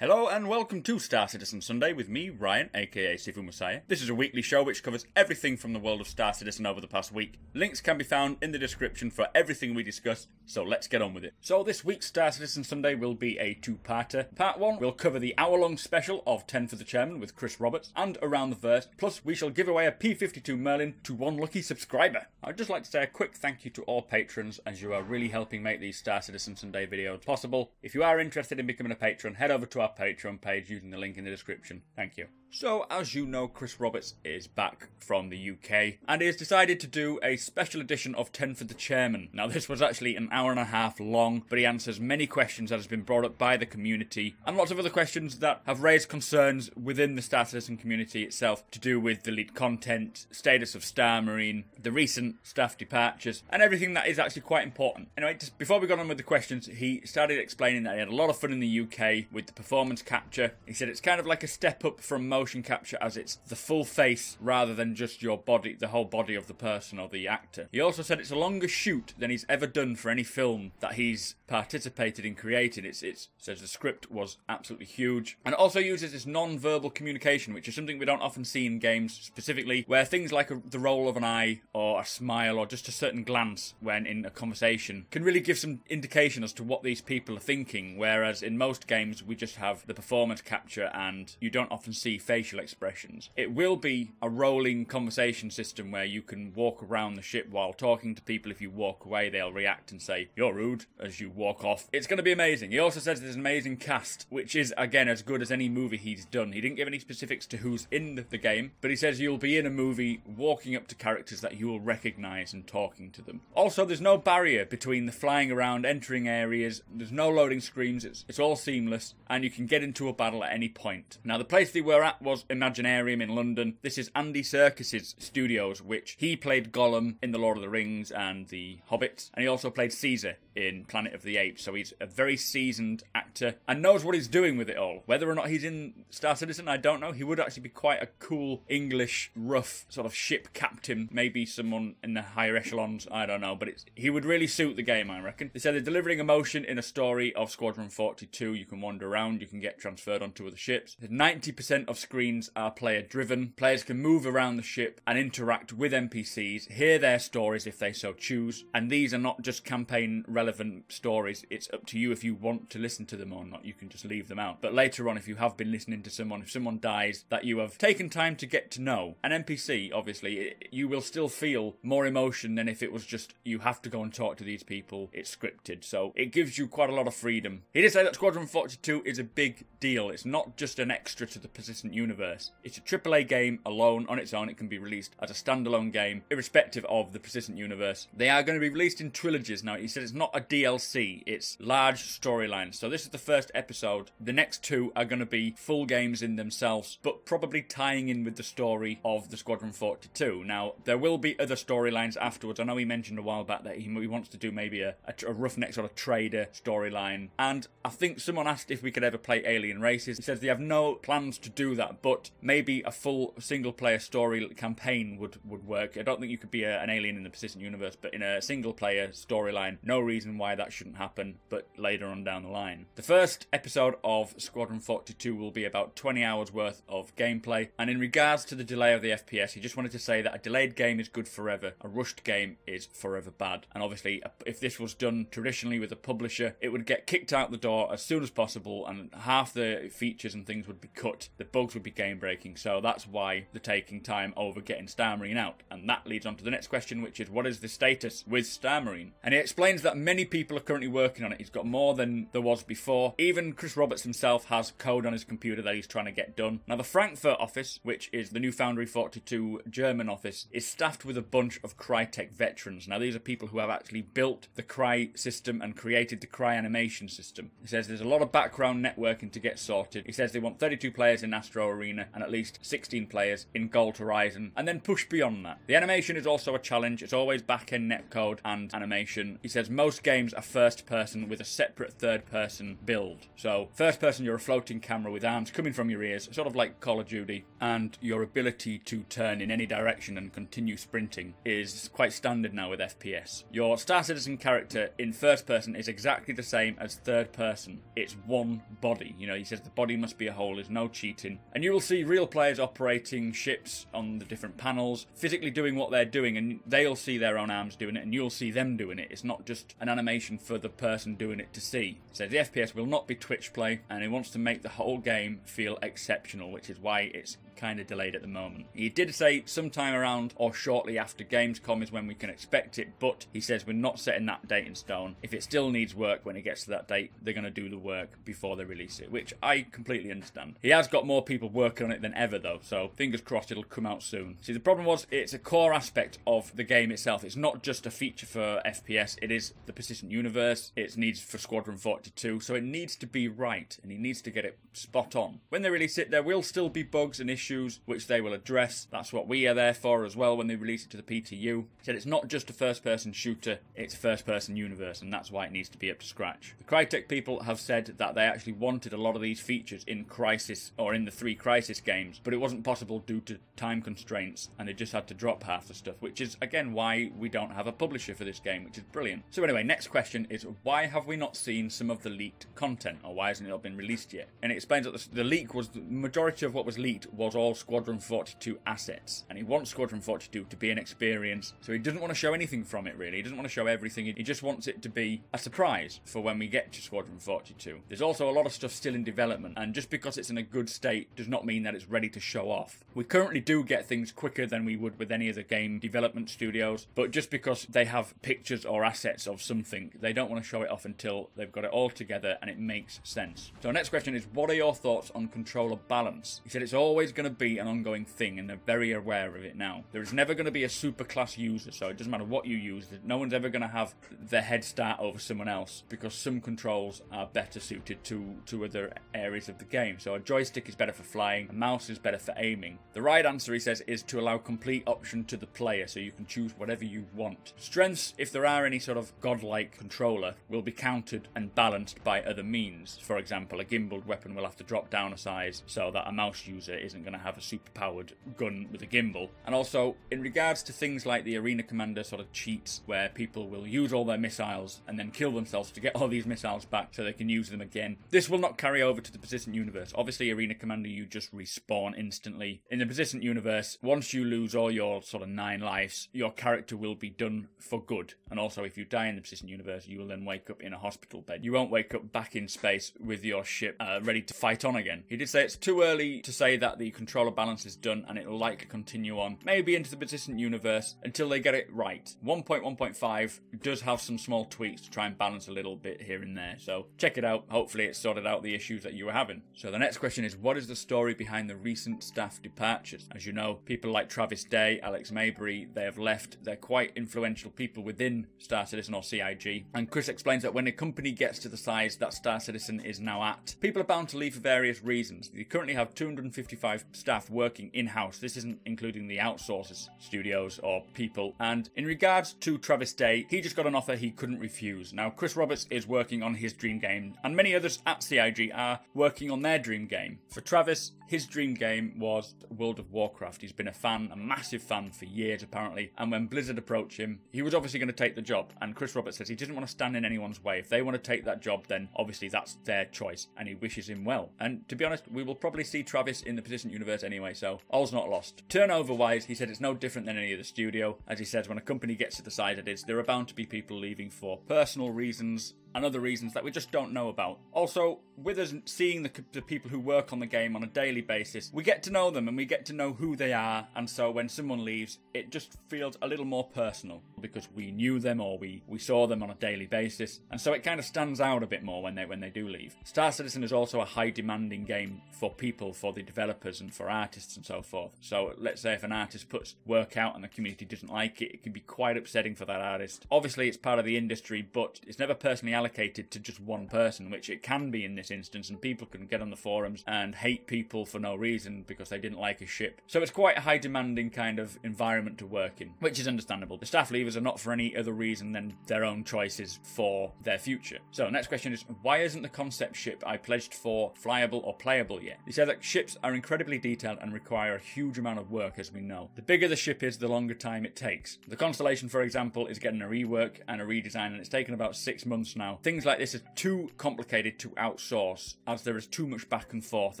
Hello and welcome to Star Citizen Sunday with me, Ryan, aka Sifu Messiah. This is a weekly show which covers everything from the world of Star Citizen over the past week. Links can be found in the description for everything we discuss, so let's get on with it. So this week's Star Citizen Sunday will be a two-parter. Part 1 will cover the hour-long special of 10 for the Chairman with Chris Roberts and Around the Verse, plus we shall give away a P-52 Merlin to one lucky subscriber. I'd just like to say a quick thank you to all patrons as you are really helping make these Star Citizen Sunday videos possible. If you are interested in becoming a patron, head over to our Patreon page using the link in the description. Thank you. So, as you know, Chris Roberts is back from the UK, and he has decided to do a special edition of 10 for the Chairman. Now, this was actually an hour and a half long, but he answers many questions that has been brought up by the community, and lots of other questions that have raised concerns within the Star Citizen community itself, to do with the leaked content, status of Star Marine, the recent staff departures, and everything that is actually quite important. Anyway, just before we got on with the questions, he started explaining that he had a lot of fun in the UK with the performance capture. He said it's kind of like a step up from motion capture, as it's the full face rather than just your body, the whole body of the person or the actor. He also said it's a longer shoot than he's ever done for any film that he's participated in creating. It says the script was absolutely huge, and it also uses this non-verbal communication, which is something we don't often see in games, specifically where things like the roll of an eye or a smile or just a certain glance when in a conversation can really give some indication as to what these people are thinking, whereas in most games we just have the performance capture and you don't often see facial expressions. It will be a rolling conversation system where you can walk around the ship while talking to people. If you walk away, they'll react and say, "You're rude," as you walk off. It's going to be amazing. He also says there's an amazing cast, which is, again, as good as any movie he's done. He didn't give any specifics to who's in the game, but he says you'll be in a movie walking up to characters that you will recognise and talking to them. Also, there's no barrier between the flying around, entering areas. There's no loading screens. It's all seamless, and you can get into a battle at any point. Now, the place they were at was Imaginarium in London. This is Andy Serkis's studios, which he played Gollum in The Lord of the Rings and The Hobbit, and he also played Caesar in Planet of the Apes, so he's a very seasoned actor and knows what he's doing with it all. Whether or not he's in Star Citizen, I don't know. He would actually be quite a cool English, rough sort of ship captain, maybe someone in the higher echelons, I don't know, but he would really suit the game, I reckon. They said they're delivering emotion in a story of Squadron 42. You can wander around, you can get transferred onto other ships. 90% of screens are player-driven. Players can move around the ship and interact with NPCs, hear their stories if they so choose, and these are not just campaign-relevant stories. It's up to you if you want to listen to them or not. You can just leave them out. But later on, if you have been listening to someone, if someone dies that you have taken time to get to know, an NPC, obviously, you will still feel more emotion than if it was just, you have to go and talk to these people. It's scripted, so it gives you quite a lot of freedom. He did say that Squadron 42 is a big deal. It's not just an extra to the persistent universe. It's a AAA game alone, on its own. It can be released as a standalone game, irrespective of the persistent universe. They are going to be released in trilogies. Now, he said it's not a DLC, it's large storylines. So this is the first episode. The next two are going to be full games in themselves, but probably tying in with the story of the Squadron 42. Now, there will be other storylines afterwards. I know he mentioned a while back that he wants to do maybe a roughneck sort of trader storyline. And I think someone asked if we could ever play alien races. He says they have no plans to do that, but maybe a full single-player story campaign would work. I don't think you could be an alien in the persistent universe, but in a single-player storyline, no reason why that shouldn't happen, but later on down the line. The first episode of Squadron 42 will be about 20 hours worth of gameplay, and in regards to the delay of the FPS, he just wanted to say that a delayed game is good forever, a rushed game is forever bad. And obviously, if this was done traditionally with a publisher, it would get kicked out the door as soon as possible, and half the features and things would be cut. The bugs would be game-breaking, so that's why they're taking time over getting Star Marine out. And that leads on to the next question, which is, what is the status with Star Marine? And he explains that many people are currently working on it. He's got more than there was before. Even Chris Roberts himself has code on his computer that he's trying to get done. Now, the Frankfurt office, which is the new Foundry 42 German office, is staffed with a bunch of Crytek veterans. Now, these are people who have actually built the Cry system and created the Cry animation system. He says there's a lot of background networking to get sorted. He says they want 32 players in Astro Arena and at least 16 players in Gold Horizon, and then push beyond that. The animation is also a challenge. It's always back-end netcode and animation. He says most games are first person with a separate third person build. So first person, you're a floating camera with arms coming from your ears, sort of like Call of Duty, and your ability to turn in any direction and continue sprinting is quite standard now with FPS. Your Star Citizen character in first person is exactly the same as third person. It's one body body. You know, he says the body must be a whole, there's no cheating. And you will see real players operating ships on the different panels, physically doing what they're doing, and they'll see their own arms doing it, and you'll see them doing it. It's not just an animation for the person doing it to see. So the FPS will not be Twitch play, and he wants to make the whole game feel exceptional, which is why it's kind of delayed at the moment. He did say sometime around or shortly after Gamescom is when we can expect it, but he says we're not setting that date in stone. If it still needs work when it gets to that date, they're going to do the work before they release it, which I completely understand. He has got more people working on it than ever though, so fingers crossed it'll come out soon. See, the problem was it's a core aspect of the game itself. It's not just a feature for FPS, it is the persistent universe, it needs for Squadron 42, so it needs to be right, and he needs to get it spot on. When they release it, there will still be bugs and issues which they will address. That's what we are there for as well when they release it to the PTU. He said it's not just a first-person shooter, it's a first-person universe, and that's why it needs to be up to scratch. The Crytek people have said that they actually wanted a lot of these features in Crysis, or in the 3 Crysis games, but it wasn't possible due to time constraints, and they just had to drop half the stuff, which is, again, why we don't have a publisher for this game, which is brilliant. So anyway, next question is, why have we not seen some of the leaked content, or why hasn't it not been released yet? And it explains that the leak was, the majority of what was leaked was all Squadron 42 assets, and he wants Squadron 42 to be an experience, so he doesn't want to show anything from it really. He doesn't want to show everything. He just wants it to be a surprise for when we get to Squadron 42. There's also a lot of stuff still in development, and just because it's in a good state does not mean that it's ready to show off. We currently do get things quicker than we would with any of the game development studios, but just because they have pictures or assets of something, they don't want to show it off until they've got it all together and it makes sense. So next question is, what are your thoughts on controller balance? He said it's always going to be an ongoing thing, and they're very aware of it now. There is never going to be a super class user, so it doesn't matter what you use. No one's ever going to have the head start over someone else, because some controls are better suited to other areas of the game. So a joystick is better for flying, a mouse is better for aiming. The right answer, he says, is to allow complete option to the player, so you can choose whatever you want. Strengths, if there are any sort of godlike controller, will be countered and balanced by other means. For example, a gimbaled weapon will have to drop down a size so that a mouse user isn't going to have a super-powered gun with a gimbal. And also, in regards to things like the Arena Commander sort of cheats, where people will use all their missiles and then kill themselves to get all these missiles back so they can use them again, this will not carry over to the persistent universe. Obviously, Arena Commander, you just respawn instantly. In the persistent universe, once you lose all your sort of 9 lives, your character will be done for good. And also, if you die in the persistent universe, you will then wake up in a hospital bed. You won't wake up back in space with your ship ready to fight on again. He did say it's too early to say that the controller balance is done, and it will likely continue on, maybe into the persistent universe, until they get it right. 1.1.5 does have some small tweaks to try and balance a little bit here and there, so check it out. Hopefully it sorted out the issues that you were having. So the next question is, what is the story behind the recent staff departures? As you know, people like Travis Day, Alex Mabry, they have left. They're quite influential people within Star Citizen or CIG, and Chris explains that when a company gets to the size that Star Citizen is now at, people are bound to leave for various reasons. They currently have 255 staff working in-house. This isn't including the outsources, studios or people. And in regards to Travis Day, he just got an offer he couldn't refuse. Now, Chris Roberts is working on his dream game, and many others at CIG are working on their dream game. For Travis, his dream game was World of Warcraft. He's been a fan, a massive fan for years apparently, and when Blizzard approached him, he was obviously going to take the job, and Chris Roberts says he doesn't want to stand in anyone's way. If they want to take that job, then obviously that's their choice, and he wishes him well. And to be honest, we will probably see Travis in the persistent universe anyway, so all's not lost. Turnover-wise, he said it's no different than any other studio. As he says, when a company gets to the size it is, there are bound to be people leaving for personal reasons and other reasons that we just don't know about. Also, with us seeing the people who work on the game on a daily basis, we get to know them and we get to know who they are, and so when someone leaves, it just feels a little more personal because we knew them or we saw them on a daily basis, and so it kind of stands out a bit more when they do leave. Star Citizen is also a high demanding game for people, for the developers and for artists and so forth. So let's say if an artist puts work out and the community doesn't like it, it can be quite upsetting for that artist. Obviously it's part of the industry, but it's never personally allocated to just one person, which it can be in this instance, and people can get on the forums and hate people for no reason because they didn't like a ship. So it's quite a high demanding kind of environment to work in, which is understandable. The staff leavers are not for any other reason than their own choices for their future. So next question is, why isn't the concept ship I pledged for flyable or playable yet? He said that ships are incredibly detailed and require a huge amount of work, as we know. The bigger the ship is, the longer time it takes. The Constellation, for example, is getting a rework and a redesign, and it's taken about 6 months now now. Things like this are too complicated to outsource, as there is too much back and forth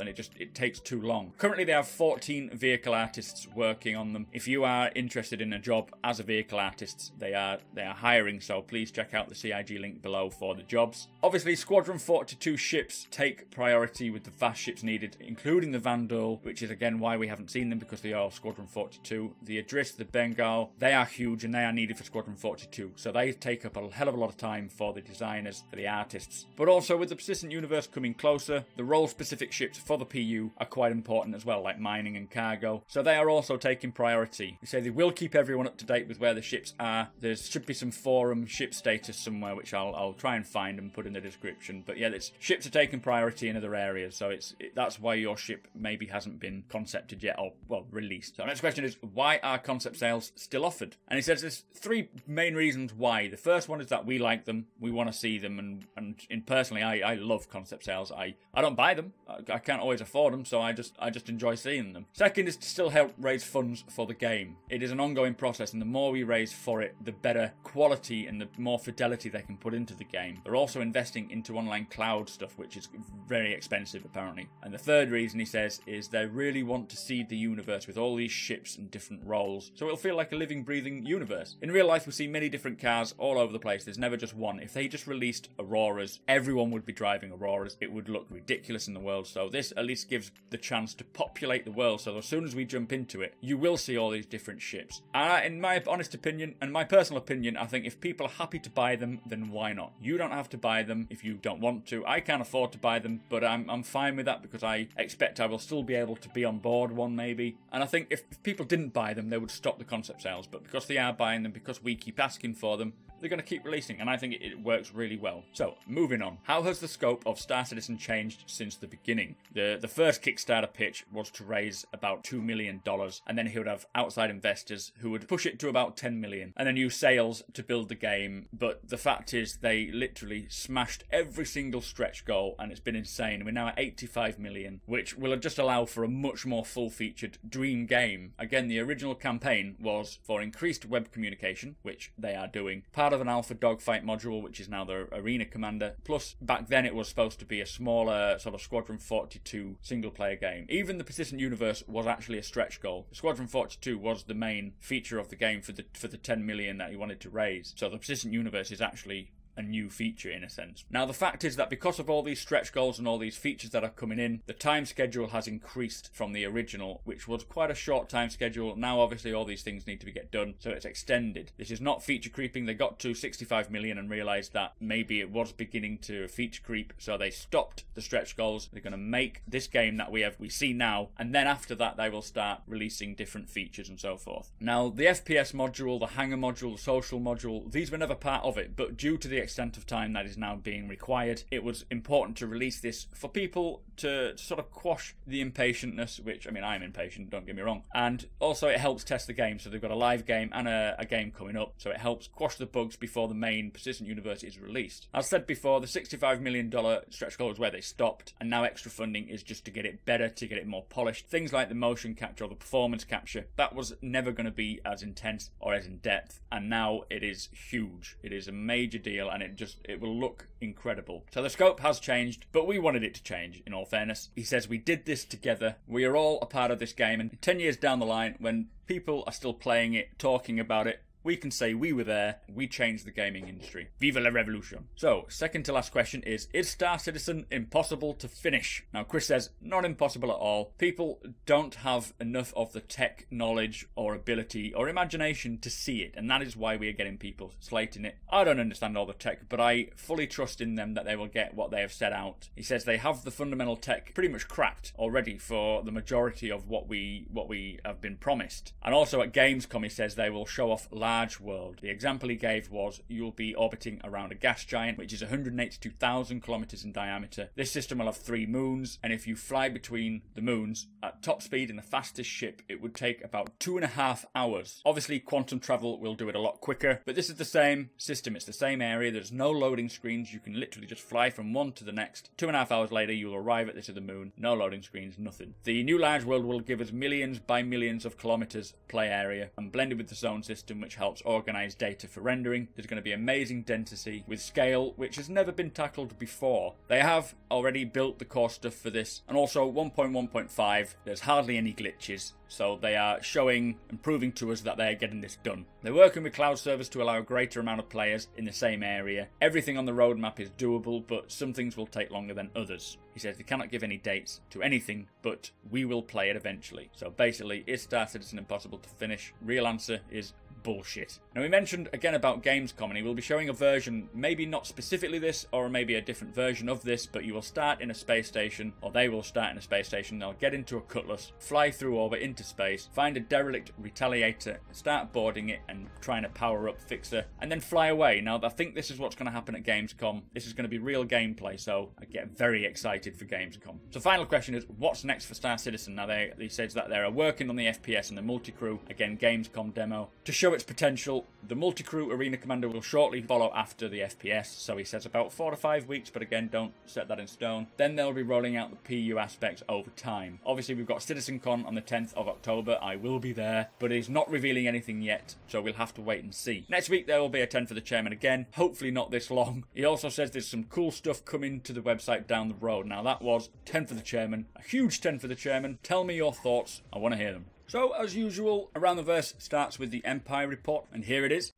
and it takes too long. Currently they have 14 vehicle artists working on them. If you are interested in a job as a vehicle artist, they are hiring, so please check out the CIG link below for the jobs. Obviously Squadron 42 ships take priority with the vast ships needed, including the Vandal, which is again why we haven't seen them, because they are Squadron 42. The Adris, the Bengal, they are huge and they are needed for Squadron 42, so they take up a hell of a lot of time for the designers, for the artists. But also with the persistent universe coming closer, the role-specific ships for the PU are quite important as well, like mining and cargo, so they are also taking priority. They say they will keep everyone up to date with where the ships are. There should be some forum ship status somewhere, which I'll try and find and put in the description. But yeah, ships are taking priority in other areas, so that's why your ship maybe hasn't been concepted yet, or, well, released. So the next question is, why are concept sales still offered? And he says there's three main reasons why. The first one is that we like them, we want to see them, and personally, I love concept sales. I don't buy them, I can't always afford them, so I just enjoy seeing them. Second is to still help raise funds for the game. It is an ongoing process, and the more we raise for it, the better quality and the more fidelity they can put into the game. They're also investing into online cloud stuff, which is very expensive apparently. And the third reason, he says, is they really want to seed the universe with all these ships and different roles, so it'll feel like a living, breathing universe. In real life we see many different cars all over the place, there's never just one. If they just released Auroras, everyone would be driving Auroras. It would look ridiculous in the world, so this at least gives the chance to populate the world, so as soon as we jump into it, you will see all these different ships. In my honest opinion, and my personal opinion, I think if people are happy to buy them, then why not? You don't have to buy them if you don't want to. I can't afford to buy them, but I'm fine with that, because I expect I will still be able to be on board one maybe. And I think if people didn't buy them, they would stop the concept sales, but because they are buying them, because we keep asking for them, they're going to keep releasing, and I think it works really well. So, moving on. How has the scope of Star Citizen changed since the beginning? The first Kickstarter pitch was to raise about $2 million, and then he would have outside investors who would push it to about $10 million, and then use sales to build the game. But the fact is, they literally smashed every single stretch goal, and it's been insane. We're now at $85 million, which will just allow for a much more full-featured dream game. Again, the original campaign was for increased web communication, which they are doing, part of an alpha dogfight module, which is now the arena commander, plus back then it was supposed to be a smaller sort of Squadron 42 single player game. Even the persistent universe was actually a stretch goal. Squadron 42 was the main feature of the game for the 10 million that he wanted to raise, so the persistent universe is actually a new feature in a sense. Now the fact is that because of all these stretch goals and all these features that are coming in, the time schedule has increased from the original, which was quite a short time schedule. Now obviously all these things need to get done, so it's extended. This is not feature creeping. They got to 65 million and realised that maybe it was beginning to feature creep, so they stopped the stretch goals. They're going to make this game that we see now, and then after that they will start releasing different features and so forth. Now the FPS module, the hangar module, the social module, these were never part of it, but due to the extent of time that is now being required, it was important to release this for people to sort of quash the impatientness, which, I mean, I'm impatient, don't get me wrong, and also it helps test the game, so they've got a live game and a game coming up, so it helps quash the bugs before the main persistent universe is released. As said before, the $65 million stretch goal is where they stopped, and now extra funding is just to get it better, to get it more polished. Things like the motion capture or the performance capture, that was never going to be as intense or as in depth, and now it is huge. It is a major deal, and it will look incredible. So the scope has changed, but we wanted it to change, in all fairness. He says we did this together. We are all a part of this game, and 10 years down the line, when people are still playing it, talking about it, we can say we were there, we changed the gaming industry. Viva la revolution. So, second to last question is Star Citizen impossible to finish? Now, Chris says, not impossible at all. People don't have enough of the tech knowledge or ability or imagination to see it, and that is why we are getting people slating it. I don't understand all the tech, but I fully trust in them that they will get what they have set out. He says they have the fundamental tech pretty much cracked already for the majority of what we have been promised. And also at Gamescom, he says they will show off large world. The example he gave was you'll be orbiting around a gas giant, which is 182,000 kilometers in diameter. This system will have 3 moons, and if you fly between the moons at at top speed in the fastest ship, it would take about 2.5 hours. Obviously, quantum travel will do it a lot quicker, but this is the same system. It's the same area. There's no loading screens. You can literally just fly from one to the next. 2.5 hours later, you'll arrive at this of the moon. No loading screens, nothing. The new large world will give us millions by millions of kilometers play area, and blended with the zone system, which helps organize data for rendering. There's going to be amazing density with scale, which has never been tackled before. They have already built the core stuff for this, and also 1.1.5, there's hardly any glitches. So they are showing and proving to us that they are getting this done. They're working with cloud servers to allow a greater amount of players in the same area. Everything on the roadmap is doable, but some things will take longer than others. He says they cannot give any dates to anything, but we will play it eventually. So basically, is Star Citizen impossible to finish? Real answer is bullshit. Now, we mentioned again about Gamescom, and he will be showing a version, maybe not specifically this, or maybe a different version of this, but you will start in a space station, or they will start in a space station. They'll get into a Cutlass, fly through orbit into space, find a derelict retaliator, start boarding it and trying to power up Fixer, and then fly away. Now, I think this is what's going to happen at Gamescom. This is going to be real gameplay, so I get very excited for Gamescom. So final question is, what's next for Star Citizen? Now, he says that they're working on the FPS and the multi-crew, again, Gamescom demo, to show its potential. The multi-crew Arena Commander will shortly follow after the FPS, so he says about 4 to 5 weeks, but again, don't set that in stone. Then they'll be rolling out the PU aspects over time. Obviously, we've got CitizenCon on the 10th of October. I will be there, but he's not revealing anything yet, so we'll have to wait and see. Next week, there will be a 10 for the Chairman again, hopefully not this long. He also says there's some cool stuff coming to the website down the road. Now, that was 10 for the Chairman, a huge 10 for the Chairman. Tell me your thoughts. I want to hear them. So, as usual, Around the Verse starts with the Empire Report, and here it is.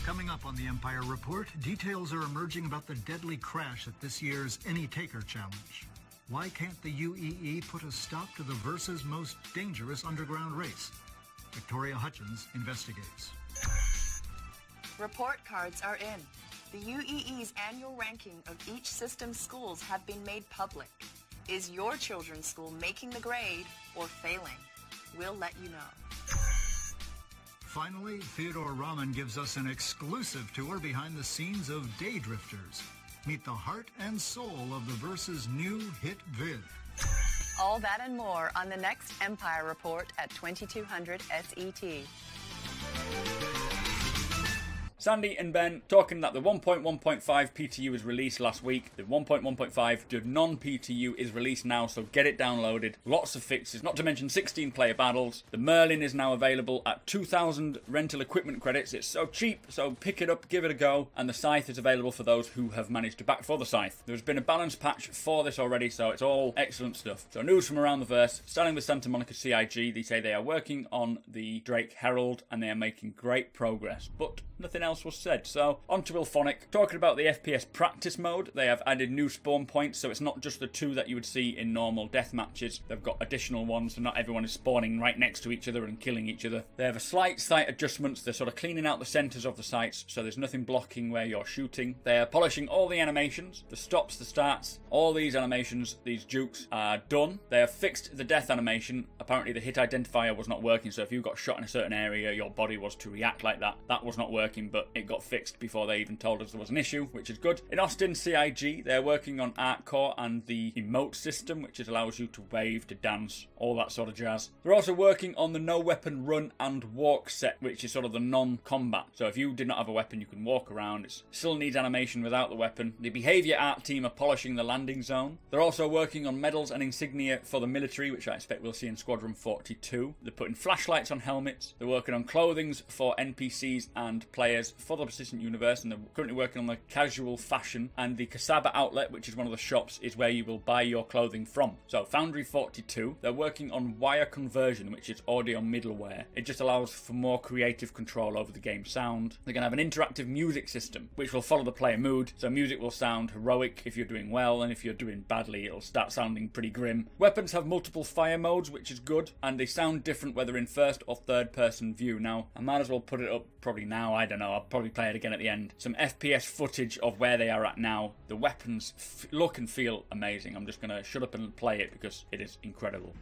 Coming up on the Empire Report, details are emerging about the deadly crash at this year's Any Taker Challenge. Why can't the UEE put a stop to the Verse's most dangerous underground race? Victoria Hutchins investigates. Report cards are in. The UEE's annual ranking of each system's schools have been made public. Is your children's school making the grade or failing? We'll let you know. Finally, Theodore Rahman gives us an exclusive tour behind the scenes of Daydrifters. Meet the heart and soul of the Verse's new hit vid. All that and more on the next Empire Report at 2200 SET. Sandy and Ben talking that the 1.1.5 PTU is released last week. The 1.1.5 to non-PTU is released now, so get it downloaded. Lots of fixes, not to mention 16-player battles. The Merlin is now available at 2,000 rental equipment credits. It's so cheap, so pick it up, give it a go. And the Scythe is available for those who have managed to back for the Scythe. There's been a balance patch for this already, so it's all excellent stuff. So news from around the verse, starting with Santa Monica CIG. They say they are working on the Drake Herald, and they are making great progress. But nothing else was said. So on to Ilphonic, talking about the FPS practice mode. They have added new spawn points, so it's not just the 2 that you would see in normal death matches. They've got additional ones, so not everyone is spawning right next to each other and killing each other. They have a slight site adjustments. They're sort of cleaning out the centers of the sites, so there's nothing blocking where you're shooting. They are polishing all the animations, the stops, the starts. All these animations, these jukes, are done. They have fixed the death animation. Apparently the hit identifier was not working, so if you got shot in a certain area, your body was to react like that. That was not working, but it got fixed before they even told us there was an issue, which is good. In Austin CIG, they're working on Art Core and the emote system, which allows you to wave, to dance, all that sort of jazz. They're also working on the no weapon run and walk set, which is sort of the non-combat. So if you did not have a weapon, you can walk around. It still needs animation without the weapon. The behavior art team are polishing the landing zone. They're also working on medals and insignia for the military, which I expect we'll see in Squadron 42. They're putting flashlights on helmets. They're working on clothings for NPCs and players for the Persistent Universe, and they're currently working on the casual fashion. And the Kasaba outlet, which is one of the shops, is where you will buy your clothing from. So Foundry 42, they're working on wire conversion, which is audio middleware. It just allows for more creative control over the game's sound. They're going to have an interactive music system, which will follow the player mood. So music will sound heroic if you're doing well, and if you're doing badly, it'll start sounding pretty grim. Weapons have multiple fire modes, which is good, and they sound different whether in first or third person view. Now, I might as well put it up probably now, I don't know, I'll probably play it again at the end. Some FPS footage of where they are at now. The weapons look and feel amazing. I'm just going to shut up and play it because it is incredible.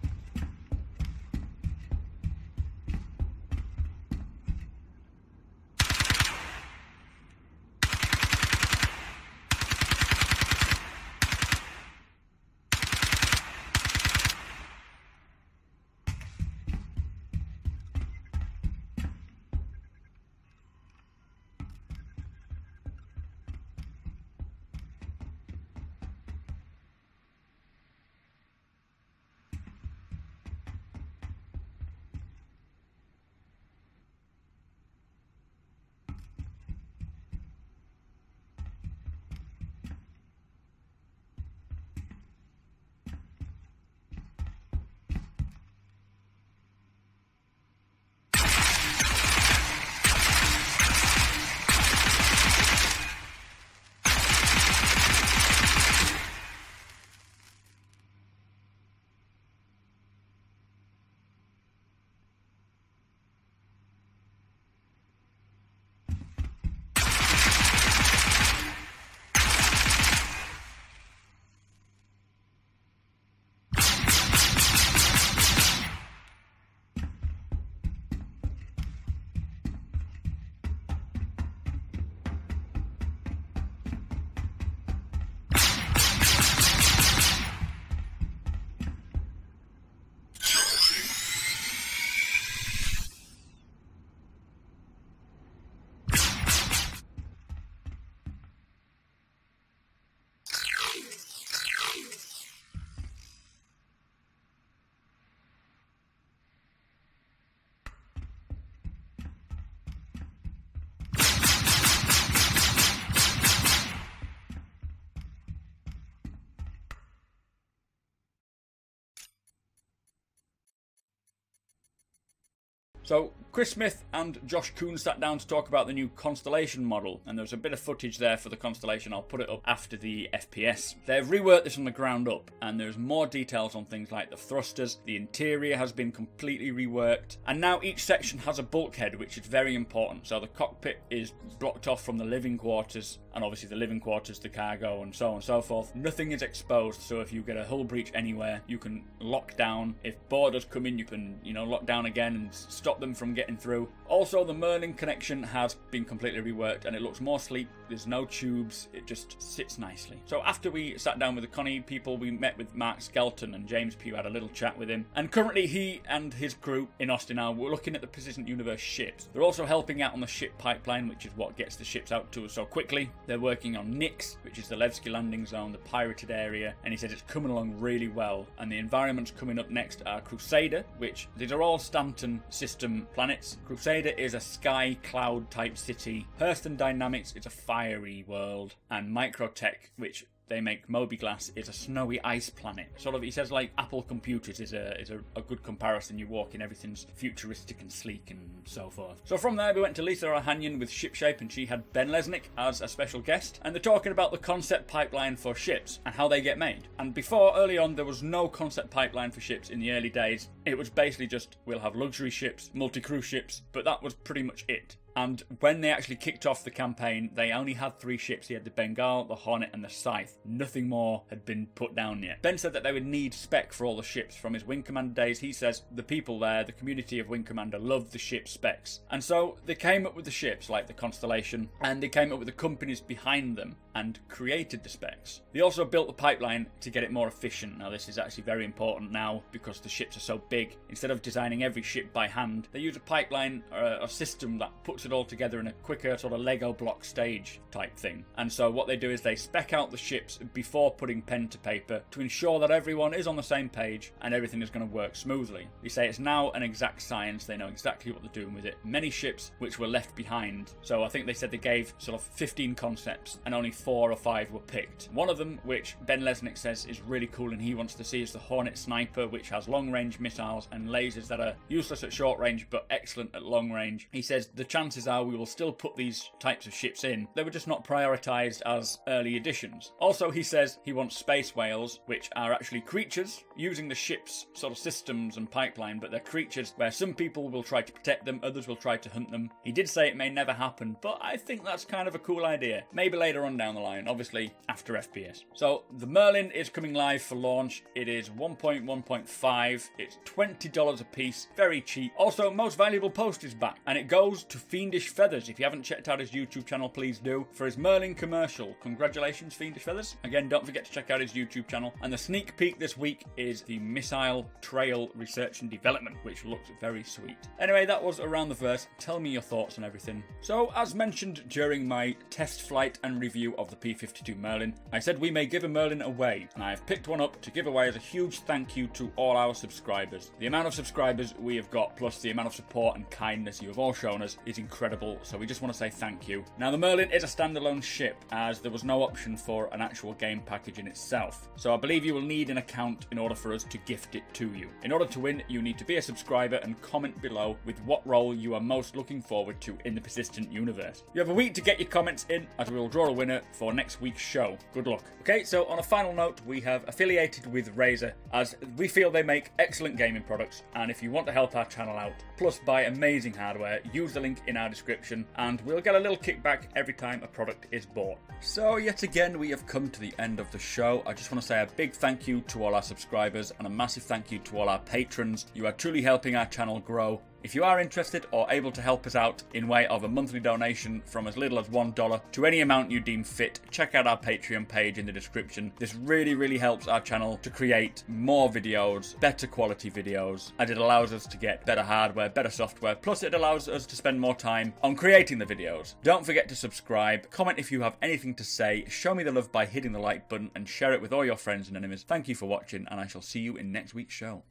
So Chris Smith and Josh Kuhn sat down to talk about the new Constellation model, and there's a bit of footage there for the Constellation. I'll put it up after the FPS. They've reworked this from the ground up, and there's more details on things like the thrusters. The interior has been completely reworked, and now each section has a bulkhead, which is very important. So the cockpit is blocked off from the living quarters, and obviously the living quarters, the cargo, and so on and so forth. Nothing is exposed, so if you get a hull breach anywhere, you can lock down. If boarders come in, you can, lock down again and stop them from getting through. Also, the Merlin connection has been completely reworked, and it looks more sleek. There's no tubes, it just sits nicely. So after we sat down with the Connie people, we met with Mark Skelton, and James Pugh had a little chat with him. And currently he and his crew in Austin now were looking at the Persistent Universe ships. They're also helping out on the ship pipeline, which is what gets the ships out to us so quickly. They're working on Nix, which is the Levski landing zone, the pirated area, and he says it's coming along really well. And the environments coming up next are Crusader, which these are all Stanton system planets. Crusader is a sky cloud type city. Hurston Dynamics is a fiery world, and Microtech, which they make Moby Glass, is a snowy ice planet. Sort of, he says, like Apple computers is a good comparison. You walk in, everything's futuristic and sleek and so forth. So from there we went to Lisa Ohanian with Shipshape, and she had Ben Lesnick as a special guest, and they're talking about the concept pipeline for ships and how they get made. And before, early on, there was no concept pipeline for ships in the early days. It was basically just, we'll have luxury ships, multi-crew ships, but that was pretty much it. And when they actually kicked off the campaign, they only had 3 ships. He had the Bengal, the Hornet, and the Scythe. Nothing more had been put down yet. Ben said that they would need spec for all the ships. From his Wing Commander days, he says the people there, the community of Wing Commander, love the ship specs. And so they came up with the ships, like the Constellation, and they came up with the companies behind them and created the specs. They also built the pipeline to get it more efficient. Now, this is actually very important now because the ships are so big. Instead of designing every ship by hand, they use a pipeline or a system that puts it all together in a quicker sort of Lego block stage type thing. And so what they do is they spec out the ships before putting pen to paper to ensure that everyone is on the same page and everything is going to work smoothly. They say it's now an exact science. They know exactly what they're doing with it. Many ships which were left behind. So I think they said they gave sort of 15 concepts and only 4 or 5 were picked. One of them, which Ben Lesnick says is really cool and he wants to see, is the Hornet Sniper, which has long-range missiles and lasers that are useless at short range but excellent at long range. He says the chances are we will still put these types of ships in. They were just not prioritised as early editions. Also, he says he wants space whales, which are actually creatures using the ship's sort of systems and pipeline, but they're creatures where some people will try to protect them, others will try to hunt them. He did say it may never happen, but I think that's kind of a cool idea. Maybe later on down the line, obviously after FPS. So the Merlin is coming live for launch. It is 1.1.5. It's $20 a piece, very cheap. Also, Most Valuable Post is back, and it goes to Fiendish Feathers. If you haven't checked out his YouTube channel, please do. For his Merlin commercial. Congratulations, Fiendish Feathers. Again, don't forget to check out his YouTube channel. And the sneak peek this week is the Missile Trail Research and Development, which looks very sweet. Anyway, that was Around the Verse. Tell me your thoughts on everything. So, as mentioned during my test flight and review of the P-52 Merlin, I said we may give a Merlin away, and I have picked one up to give away as a huge thank you to all our subscribers. The amount of subscribers we have got, plus the amount of support and kindness you have all shown us, is incredible, so we just want to say thank you. Now, the Merlin is a standalone ship, as there was no option for an actual game package in itself, so I believe you will need an account in order for us to gift it to you. In order to win, you need to be a subscriber and comment below with what role you are most looking forward to in the Persistent Universe. You have a week to get your comments in, as we will draw a winner for next week's show. Good luck. Okay, so on a final note, we have affiliated with Razer, as we feel they make excellent gaming products, and if you want to help our channel out, plus buy amazing hardware, use the link in our description, and we'll get a little kickback every time a product is bought. So yet again, we have come to the end of the show. I just want to say a big thank you to all our subscribers and a massive thank you to all our patrons. You are truly helping our channel grow. If you are interested or able to help us out in way of a monthly donation from as little as $1 to any amount you deem fit, check out our Patreon page in the description. This really helps our channel to create more videos, better quality videos, and it allows us to get better hardware, better software, plus it allows us to spend more time on creating the videos. Don't forget to subscribe, comment if you have anything to say, show me the love by hitting the like button, and share it with all your friends and enemies. Thank you for watching, and I shall see you in next week's show.